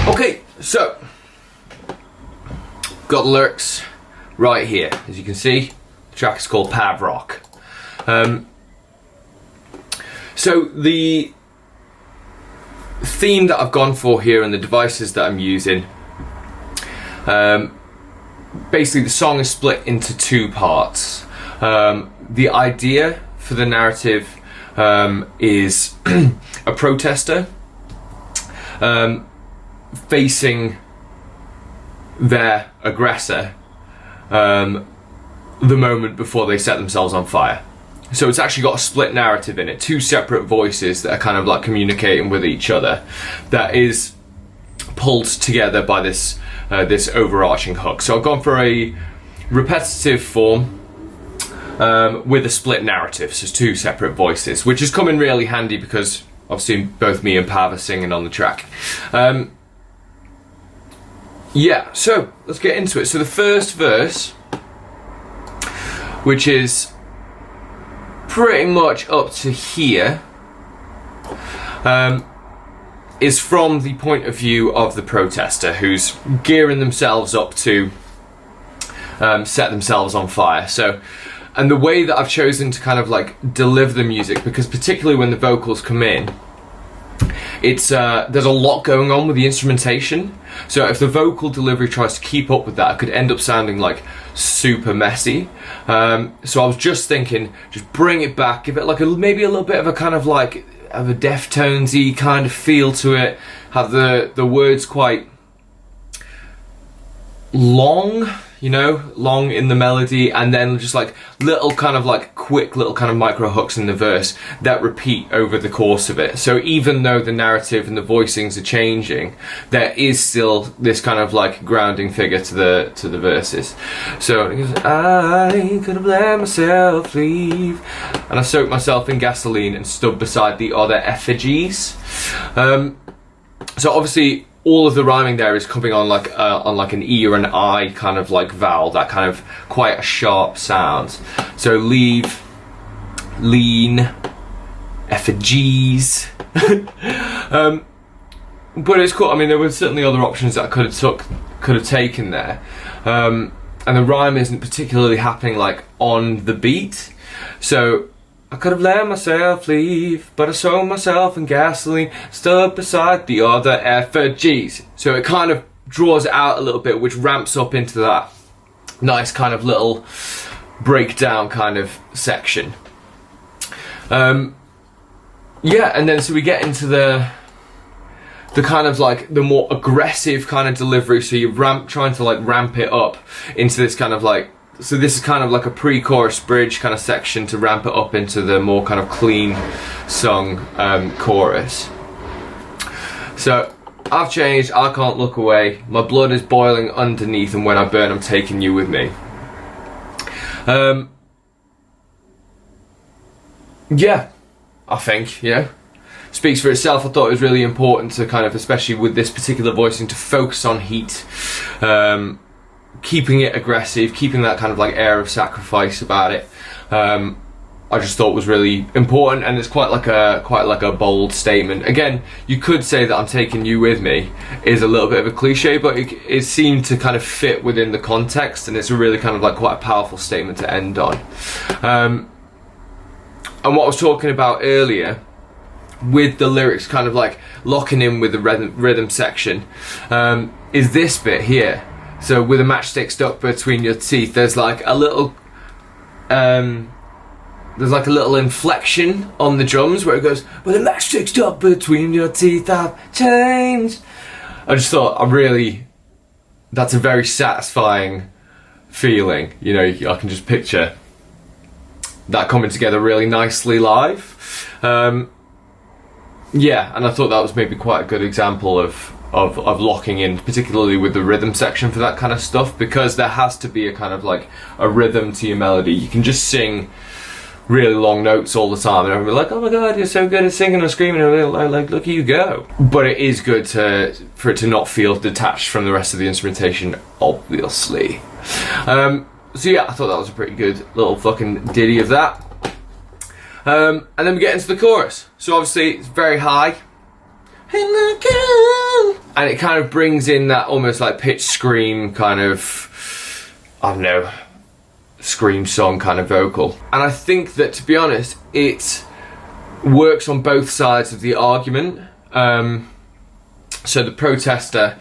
Okay, so got the lyrics right here. As you can see, the track is called Pavel. So the theme that I've gone for here and the devices that I'm using, basically the song is split into two parts. The idea for the narrative is a protester facing their aggressor the moment before they set themselves on fire. So it's actually got a split narrative in it, two separate voices that are kind of like communicating with each other, that is pulled together by this this overarching hook. So I've gone for a repetitive form with a split narrative, so it's two separate voices, which has come in really handy because obviously both me and Pav are singing on the track. Yeah, so let's get into it. So the first verse, which is pretty much up to here, is from the point of view of the protester who's gearing themselves up to set themselves on fire. So, and the way that I've chosen to kind of like deliver the music, because particularly when the vocals come in, it's there's a lot going on with the instrumentation. So if the vocal delivery tries to keep up with that, it could end up sounding like super messy. So I was just thinking, just bring it back, give it like maybe a little bit of a kind of like of a Deftones-y kind of feel to it. Have the words quite long, you know, long in the melody, and then just like little kind of like quick little kind of micro hooks in the verse that repeat over the course of it. So even though the narrative and the voicings are changing, there is still this kind of like grounding figure to the verses. So it goes, I could have let myself leave, and I soaked myself in gasoline and stood beside the other effigies. So obviously all of the rhyming there is coming on like an E or an I kind of like vowel, that kind of quite a sharp sound. So leave, lean, effigies. But it's cool. I mean, there were certainly other options that I could have taken there, and the rhyme isn't particularly happening like on the beat. So I could have let myself leave, but I soaked myself in gasoline, stood beside the other effigies. So it kind of draws it out a little bit, which ramps up into that nice kind of little breakdown kind of section. Yeah, and then so we get into the kind of like the more aggressive kind of delivery. So you trying to like ramp it up into this kind of like, so this is kind of like a pre-chorus bridge kind of section to ramp it up into the more kind of clean sung chorus. So I've changed, I can't look away, my blood is boiling underneath, and when I burn I'm taking you with me. Yeah, I think, you know, speaks for itself. I thought it was really important to kind of, especially with this particular voicing, to focus on heat, keeping it aggressive, keeping that kind of like air of sacrifice about it. I just thought was really important, and it's quite like a bold statement. Again, you could say that I'm taking you with me is a little bit of a cliche, but it seemed to kind of fit within the context, and it's a really kind of like quite a powerful statement to end on. And what I was talking about earlier with the lyrics kind of like locking in with the rhythm section, is this bit here. So with a matchstick stuck between your teeth, there's like a little inflection on the drums where it goes, with a matchstick stuck between your teeth, I've changed. I just thought, that's a very satisfying feeling. You know, I can just picture that coming together really nicely live. Yeah, and I thought that was maybe quite a good example of locking in, particularly with the rhythm section for that kind of stuff, because there has to be a kind of like a rhythm to your melody. You can just sing really long notes all the time and everyone's like, oh my god, you're so good at singing or screaming, and like, look at you go. But it is good for it to not feel detached from the rest of the instrumentation, obviously. So yeah, I thought that was a pretty good little fucking ditty of that. And then we get into the chorus. So obviously it's very high. And it kind of brings in that almost like pitch scream kind of, I don't know, scream song kind of vocal. And I think that, to be honest, it works on both sides of the argument. So the protester,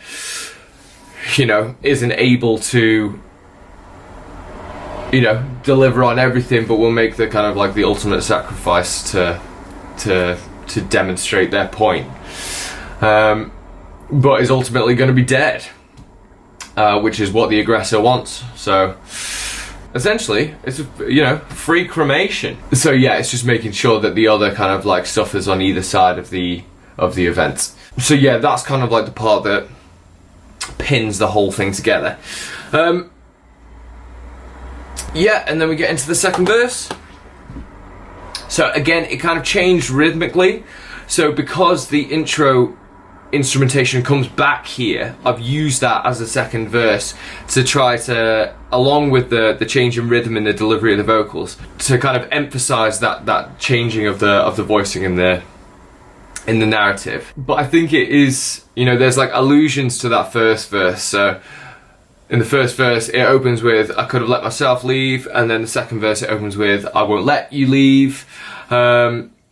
you know, isn't able to, you know, deliver on everything, but will make the kind of like the ultimate sacrifice to demonstrate their point. But is ultimately going to be dead, which is what the aggressor wants. So essentially, it's, you know, free cremation. So yeah, it's just making sure that the other kind of like suffers on either side of the event. So yeah, that's kind of like the part that pins the whole thing together. Yeah, and then we get into the second verse. So again, it kind of changed rhythmically. So because the intro instrumentation comes back here, I've used that as a second verse to try to, along with the change in rhythm and the delivery of the vocals, to kind of emphasize that changing of the voicing in the narrative. But I think it is, you know, there's like allusions to that first verse. So in the first verse, it opens with, I could have let myself leave, and then the second verse, it opens with, I won't let you leave.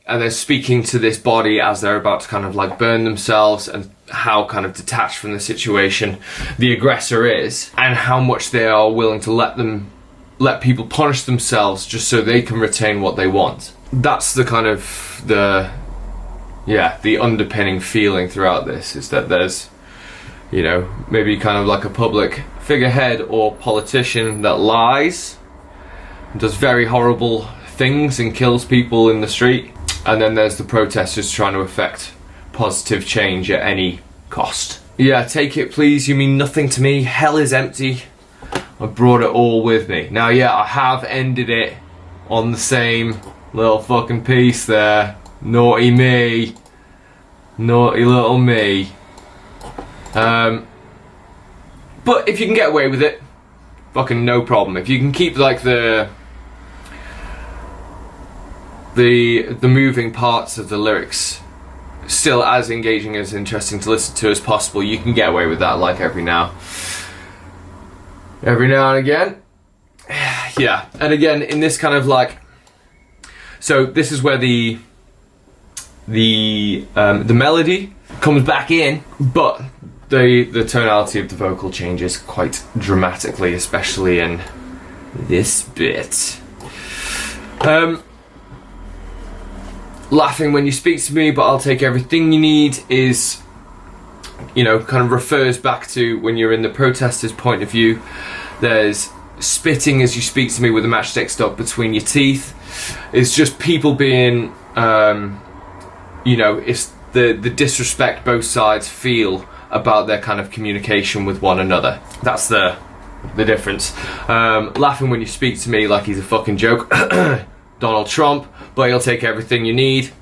And they're speaking to this body as they're about to kind of like burn themselves, and how kind of detached from the situation the aggressor is, and how much they are willing to let people punish themselves just so they can retain what they want. That's the kind of the underpinning feeling throughout this, is that there's, you know, maybe kind of like a public figurehead or politician that lies and does very horrible things and kills people in the street. And then there's the protesters trying to effect positive change at any cost. Yeah, take it please, you mean nothing to me. Hell is empty. I brought it all with me. Now, yeah, I have ended it on the same little fucking piece there. Naughty me. Naughty little me. But if you can get away with it, fucking no problem. If you can keep like the moving parts of the lyrics still as engaging, as interesting to listen to as possible, you can get away with that, like every now and again. Yeah, and again in this kind of like, so this is where the melody comes back in, but the tonality of the vocal changes quite dramatically, especially in this bit. Laughing when you speak to me, but I'll take everything you need, is, you know, kind of refers back to when you're in the protester's point of view. There's spitting as you speak to me with a matchstick stuck between your teeth. It's just people being, you know, it's the disrespect both sides feel about their kind of communication with one another. That's the difference. Laughing when you speak to me like he's a fucking joke. Donald Trump, but he'll take everything you need.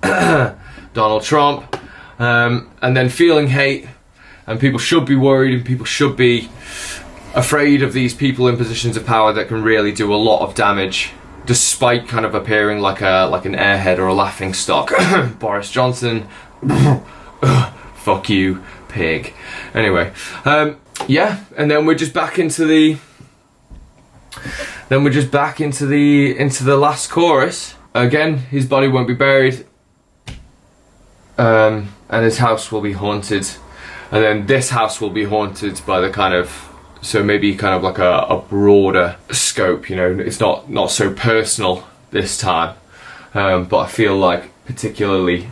Donald Trump. And then feeling hate, and people should be worried, and people should be afraid of these people in positions of power that can really do a lot of damage, despite kind of appearing like an airhead or a laughing stock. Boris Johnson. Fuck you, pig. Anyway, yeah, and then we're just back into the last chorus. Again, his body won't be buried, and his house will be haunted, and then this house will be haunted by the kind of, so maybe kind of like a broader scope, you know, it's not so personal this time, but I feel like particularly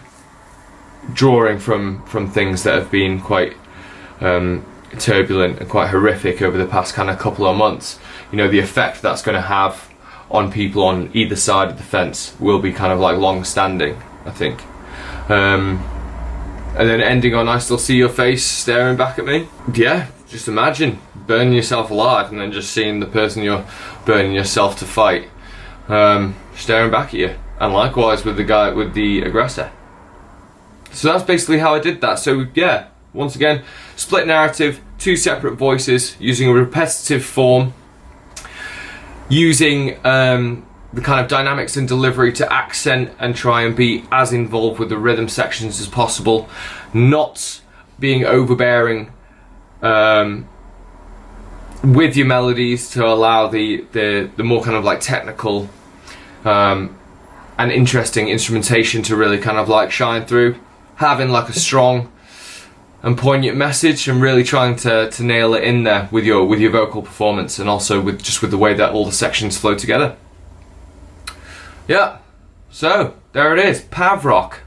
drawing from things that have been quite turbulent and quite horrific over the past kind of couple of months. You know, the effect that's going to have on people on either side of the fence will be kind of like long-standing, I think. And then ending on, I still see your face staring back at me. Yeah, just imagine burning yourself alive and then just seeing the person you're burning yourself to fight staring back at you. And likewise with the aggressor. So that's basically how I did that. So yeah, once again, split narrative, two separate voices, using a repetitive form, using the kind of dynamics and delivery to accent and try and be as involved with the rhythm sections as possible, not being overbearing with your melodies to allow the more kind of like technical and interesting instrumentation to really kind of like shine through, having like a strong and poignant message, and really trying to nail it in there with your vocal performance, and also with the way that all the sections flow together. Yeah, so there it is, Pav Rock.